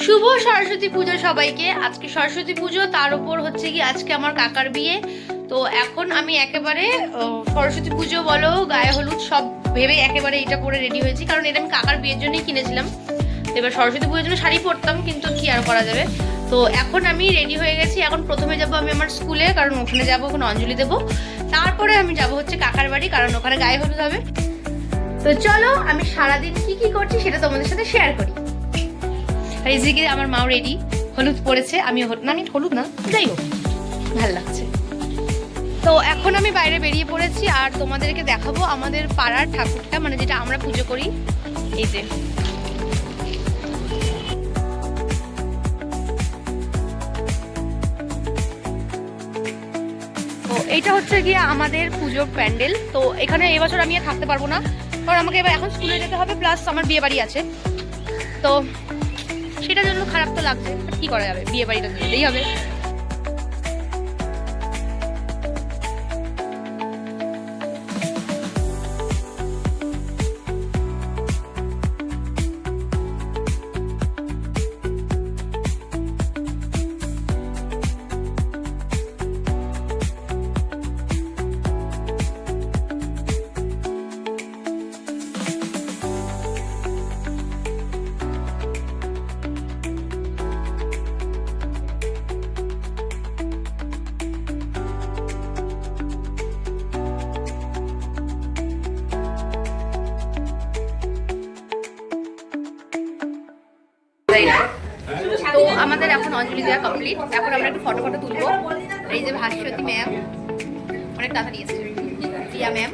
শুভ সরস্বতী পুজো সবাইকে। আজকে সরস্বতী পুজো, তার উপর হচ্ছে কি আজকে আমার কাকার বিয়ে। তো এখন আমি একেবারে সরস্বতী পুজো বলো, গায়ে হলুদ সব ভেবে একেবারে এটা পরে রেডি হয়েছি, কারণ এটা আমি কাকার বিয়ের জন্যই কিনেছিলাম। এবার সরস্বতী পুজোর জন্য শাড়ি পরতাম, কিন্তু কি আর করা যাবে। তো এখন আমি রেডি হয়ে গেছি। এখন প্রথমে যাব আমি আমার স্কুলে, কারণ ওখানে যাবো, ওখানে অঞ্জলি দেবো। তারপরে আমি যাব হচ্ছে কাকার বাড়ি, কারণ ওখানে গায়ে হলুদ হবে। তো চলো আমি সারাদিন কি কি করছি সেটা তোমাদের সাথে শেয়ার করি। আর এদিকে আমার মাও রেডি, হলুদ পরেছে, আমি হলুদ না, যাই হোক ভাল লাগছে। তো এখন আমি বাইরে বেরিয়ে পড়েছি আর তোমাদেরকে দেখাবো আমাদের পাড়ার ঠাকুরটা, মানে যেটা আমরা পুজো করি। এই যে তো এইটা হচ্ছে গিয়ে আমাদের পুজোর প্যান্ডেল। তো এখানে এবছর আমি আর থাকতে পারবো না, কারণ আমাকে এবার এখন স্কুলে যেতে হবে, প্লাস আমার বিয়ে বাড়ি আছে। তো সেটার জন্য খারাপ তো লাগছে, কি করা যাবে, বিয়ে বাড়িটা যেতেই হবে। তো আমাদের এখন অঞ্জলি দেওয়া কমপ্লিট। এখন আমরা একটু ফটো তুলবো। এই যে ভাস্বতী ম্যাম অনেক তাড়াতাড়ি এসেছে, প্রিয়া ম্যাম,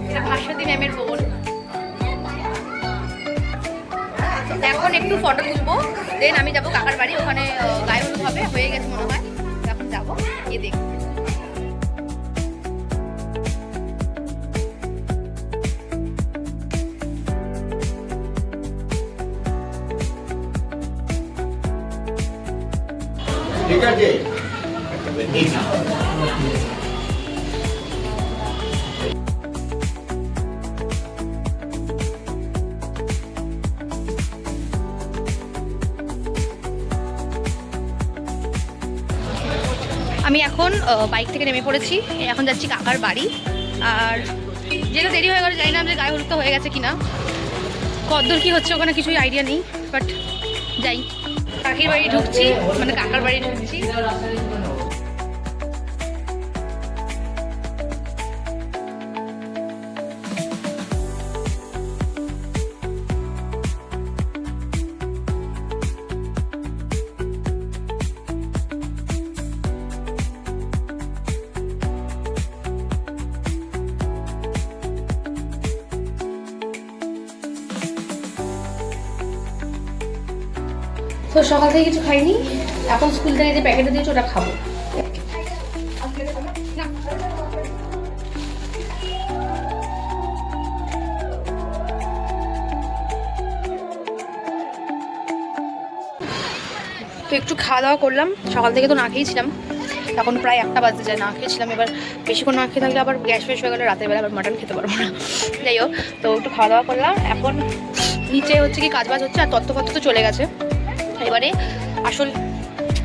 এটা ভাস্বতী ম্যামের বোন। এখন একটু ফটো তুলবো, দেন আমি যাবো কাকার বাড়ি, ওখানে গায়ে হলুদ হবে, হয়ে গেছে মনে হয়। এখন যাবো, গিয়ে দেখবো। ঠিক আছে, আমি এখন বাইক থেকে নেমে পড়েছি, এখন যাচ্ছি কাকার বাড়ি। আর যেটা দেরি হয়ে গেল, জানি না আমাদের গায়ে হলুদটা হয়ে গেছে কিনা, কতদূর কি হচ্ছে ওখানে কিছুই আইডিয়া নেই, বাট যাই। কাকির বাড়ি ঢুকছি, মানে কাকার বাড়ি ঢুকছি। তো সকাল থেকে কিছু খাইনি, এখন স্কুল থেকে যে প্যাকেটে দিয়েছে ওটা খাবো। তো একটু খাওয়া দাওয়া করলাম, সকাল থেকে তো না খেয়েছিলাম, এখন প্রায় 1টা বাজতে যায়, না খেয়েছিলাম। এবার বেশিক্ষণ না খেয়ে থাকলে আবার গ্যাস ফ্যাস হয়ে গেলে রাতের বেলা আবার মাটন খেতে পারবো না। যাই হোক, তো একটু খাওয়া দাওয়া করলাম। এখন নিচে হচ্ছে কি কাজবাজ হচ্ছে, আর তত্ত্বপত্র তো চলে গেছে। এবারে আসল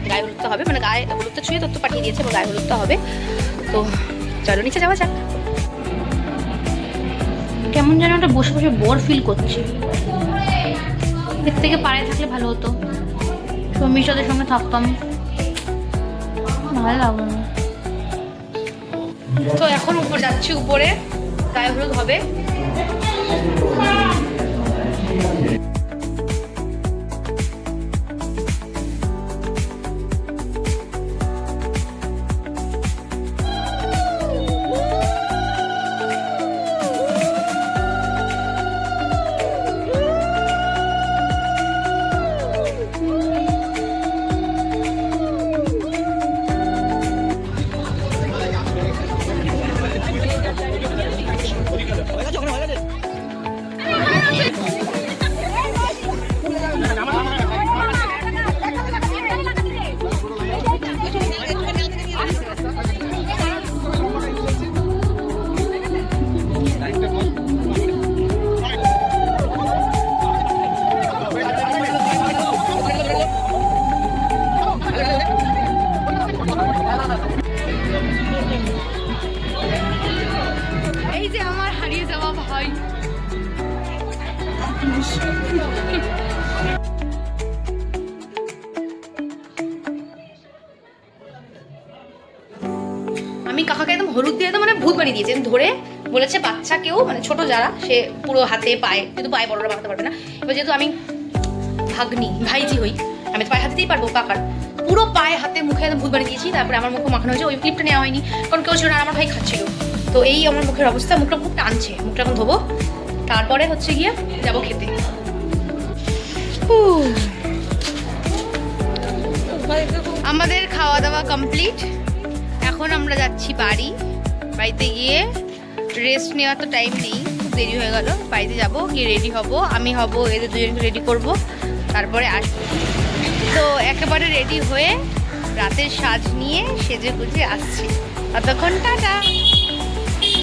গায়ে হলুদটা হবে, মানে গায়ে হলুদটা ছুঁয়ে তত্ত্ব পাঠিয়ে দিয়েছে এবং গায়ে হলুদটা হবে। তো চলো নিচে যাওয়া যাক। কেমন যেন একটা বসে বসে বোর ফিল করছি, এর থেকে পাড়ায় থাকলে ভালো হতো, সৌমিশদের সঙ্গে থাকতাম, ভালো লাগলো না। তো এখন উপর যাচ্ছি, উপরে গায়ে হলুদ হবে। মানুষ। আমি কাকাকে একদম হলুদ দিয়ে একদম মানে ভূত বানিয়ে দিয়েছি, ধরে বলেছে বাচ্চা কেউ মানে ছোট যারা সে পুরো হাতে পায়ে, যেহেতু পায়ে বড়রা মাখাতে পারবে না, এবার যেহেতু আমি ভাগ্নি ভাইজি হই আমি তো পায়ে হাতেই পারবো, কাকার পুরো পায়ে হাতে মুখে একদম ভূত বানিয়ে দিয়েছি। তারপরে আমার মুখে মাখানো হয়েছে, ওই ক্লিপটা নেওয়া হয়নি কারণ কেউ ছিল না, আমার ভাই খাচ্ছিল। তো এই আমার মুখের অবস্থা, মুখটা খুব টানছে, মুখটা এখন ধোবো, তারপরে হচ্ছে গিয়ে যাবো খেতে। আমাদের খাওয়া দাওয়া কমপ্লিট, এখন আমরা যাচ্ছি বাড়িতে গিয়ে রেস্ট নেওয়ার তো টাইম নেই, খুব দেরি হয়ে গেল, বাড়িতে যাব, গিয়ে রেডি হব, আমি হব, এদের দুজনকে রেডি করব, তারপরে আসবো। তো একেবারে রেডি হয়ে রাতের সাজ নিয়ে সেজে গুজে আসছি, ততক্ষণ টাটা।